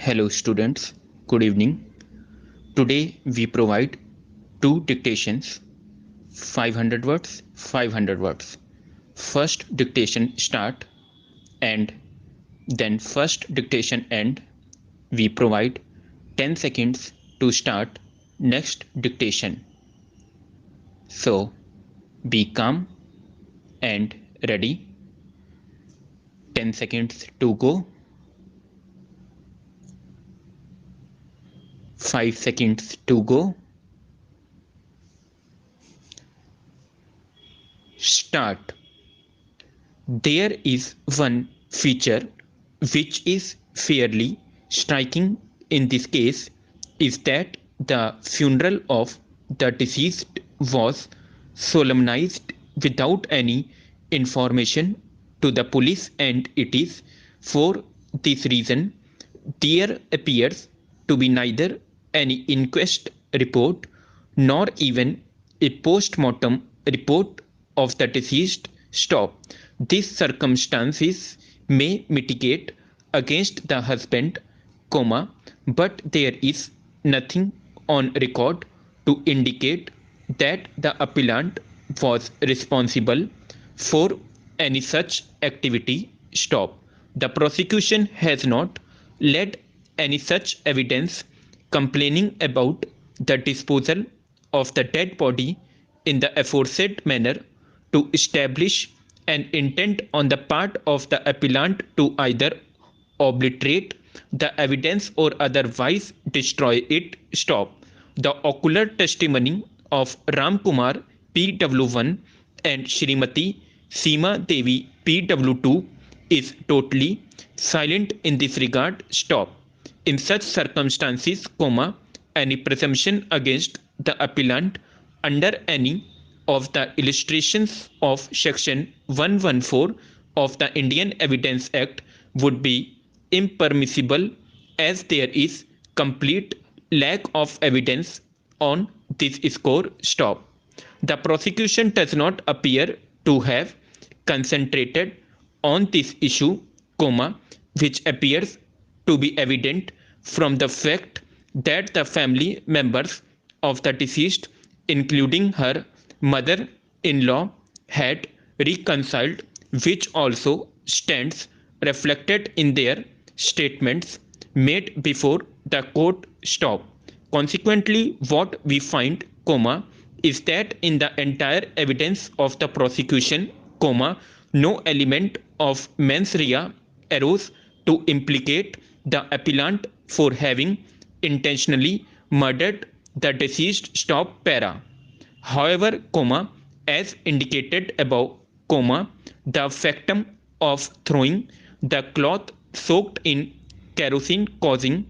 Hello students, good evening. Today we provide two dictations, 500 words, 500 words. First dictation start and then first dictation end. We provide 10 seconds to start next dictation. So be calm and ready. 10 seconds to go. 5 seconds to go. Start. There is one feature which is fairly striking in this case is that the funeral of the deceased was solemnized without any information to the police, and it is for this reason there appears to be neither any inquest report nor even a post-mortem report of the deceased. Stop. These circumstances may mitigate against the husband, but there is nothing on record to indicate that the appellant was responsible for any such activity. Stop. The prosecution has not led any such evidence complaining about the disposal of the dead body in the aforesaid manner to establish an intent on the part of the appellant to either obliterate the evidence or otherwise destroy it. Stop. The ocular testimony of Ram Kumar PW1 and Shrimati Seema Devi PW2 is totally silent in this regard. Stop. In such circumstances, any presumption against the appellant under any of the illustrations of section 114 of the Indian Evidence Act would be impermissible, as there is complete lack of evidence on this score. Stop. The prosecution does not appear to have concentrated on this issue, which appears to be evident from the fact that the family members of the deceased, including her mother-in-law, had reconciled, which also stands reflected in their statements made before the court. Stop. Consequently, what we find, is that in the entire evidence of the prosecution, no element of mens rea arose to implicate the appellant for having intentionally murdered the deceased. Stop. Para. However, as indicated above, the factum of throwing the cloth soaked in kerosene causing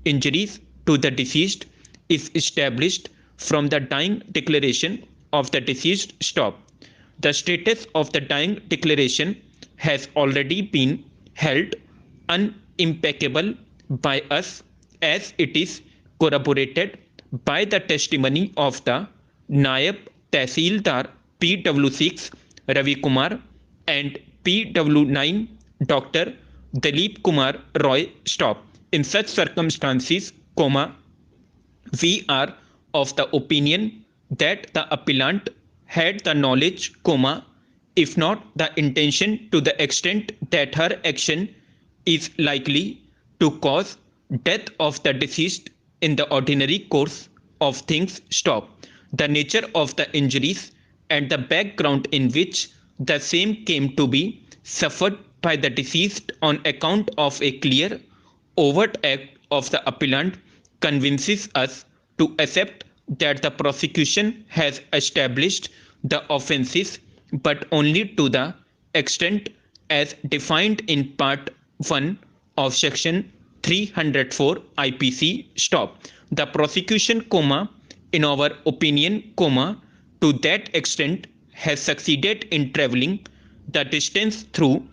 injuries to the deceased is established from the dying declaration of the deceased. Stop. The status of the dying declaration has already been held unimpeachable by us, as it is corroborated by the testimony of the Nayab Tehsildar PW6 Ravi Kumar and PW9 Dr. Dalip Kumar Roy. Stop. In such circumstances, we are of the opinion that the appellant had the knowledge, if not the intention, to the extent that her action is likely to cause death of the deceased in the ordinary course of things. Stop. The nature of the injuries and the background in which the same came to be suffered by the deceased on account of a clear, overt act of the appellant convinces us to accept that the prosecution has established the offences, but only to the extent as defined in Part 1 of Section 304 IPC. Stop. The prosecution, in our opinion, to that extent has succeeded in travelling the distance through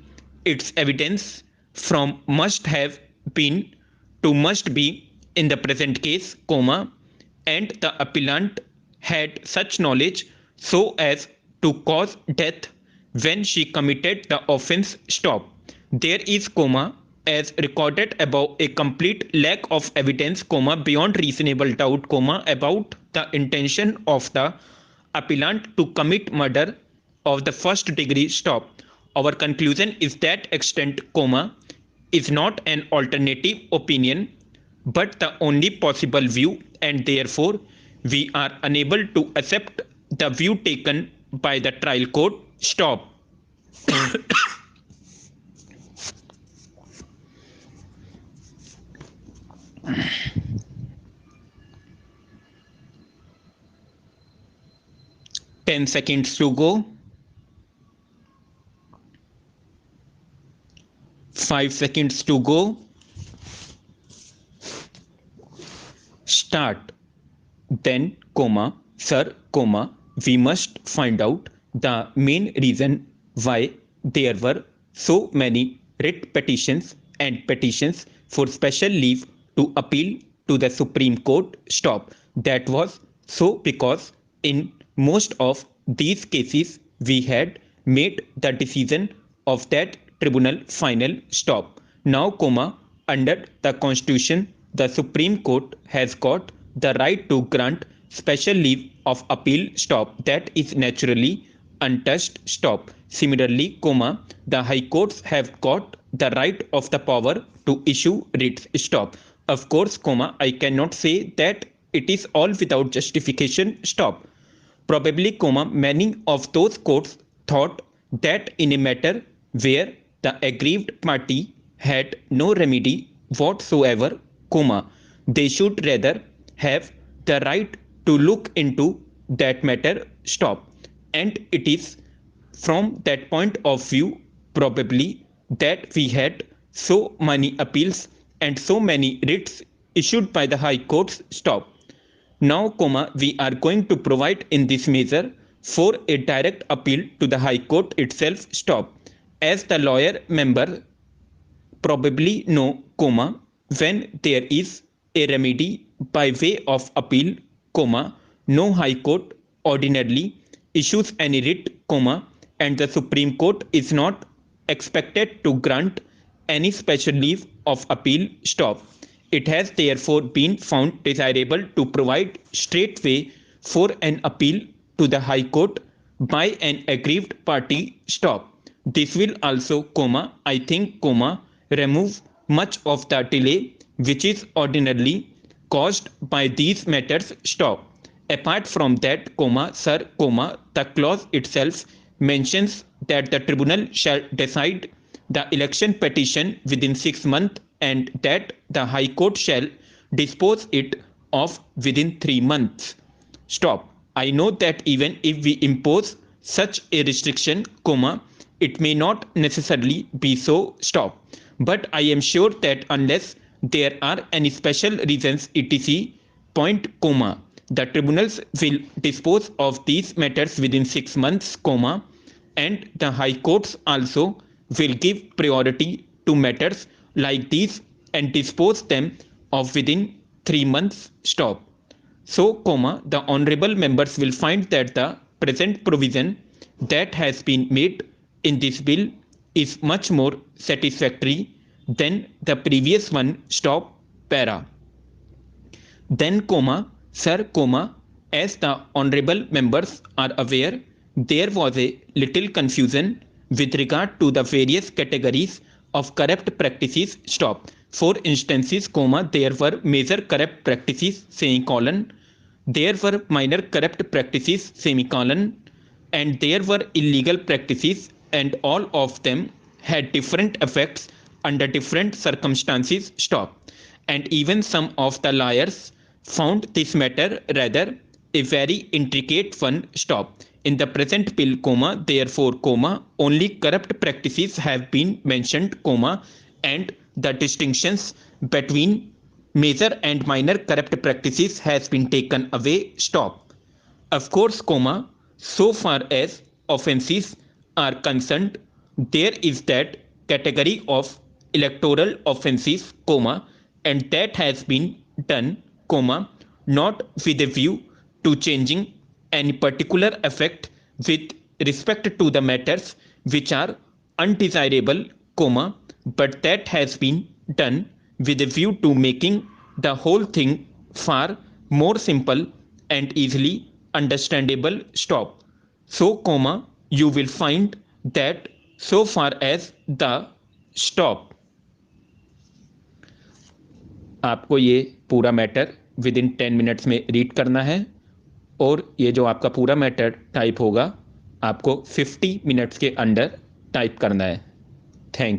its evidence from must have been to must be in the present case, and the appellant had such knowledge so as to cause death when she committed the offence. Stop. There is, as recorded above, a complete lack of evidence, beyond reasonable doubt, about the intention of the appellant to commit murder of the first degree, stop. Our conclusion is that extent, is not an alternative opinion but the only possible view, and therefore we are unable to accept the view taken by the trial court, stop. 10 seconds to go. 5 seconds to go. Start. Then, sir, we must find out the main reason why there were so many writ petitions and petitions for special leave to appeal to the Supreme Court, stop. That was so because in most of these cases we had made the decision of that tribunal final, stop. Now, under the Constitution, the Supreme Court has got the right to grant special leave of appeal, stop. That is naturally untouched, stop. Similarly, the High Courts have got the right of the power to issue writs, stop. Of course, I cannot say that it is all without justification, stop. Probably, many of those courts thought that in a matter where the aggrieved party had no remedy whatsoever, they should rather have the right to look into that matter, stop. And it is from that point of view probably that we had so many appeals and so many writs issued by the High Courts, stop. Now, we are going to provide in this measure for a direct appeal to the High Court itself, stop. As the lawyer member probably know, when there is a remedy by way of appeal, no High Court ordinarily issues any writ, and the Supreme Court is not expected to grant any special leave of appeal, stop. It has therefore been found desirable to provide straightway for an appeal to the High Court by an aggrieved party, stop. This will also, I think, remove much of the delay which is ordinarily caused by these matters, stop. Apart from that, sir, the clause itself mentions that the tribunal shall decide the election petition within 6 months and that the High Court shall dispose it of within 3 months, stop. I know that even if we impose such a restriction, it may not necessarily be so, stop. But I am sure that unless there are any special reasons, etc., point, the tribunals will dispose of these matters within 6 months, and the High Courts also will give priority to matters like these and dispose them of within 3 months, stop. So, the honorable members will find that the present provision that has been made in this bill is much more satisfactory than the previous one, stop, para. Then, sir, as the honorable members are aware, there was a little confusion with regard to the various categories of corrupt practices, stop. For instances, there were major corrupt practices, semicolon. There were minor corrupt practices, semicolon. And there were illegal practices, and all of them had different effects under different circumstances, stop. And even some of the lawyers found this matter rather a very intricate one, stop. In the present bill, therefore, only corrupt practices have been mentioned, and the distinctions between major and minor corrupt practices has been taken away, stop. Of course, so far as offences are concerned, there is that category of electoral offences, and that has been done, not with a view to changing any particular effect with respect to the matters which are undesirable, but that has been done with a view to making the whole thing far more simple and easily understandable. Stop. So, comma, you will find that so far as the stop. आपको ये पूरा matter with in 10 minutes में read करना है और ये जो आपका पूरा मैटर टाइप होगा आपको 50 मिनट्स के अंडर टाइप करना है। थैंक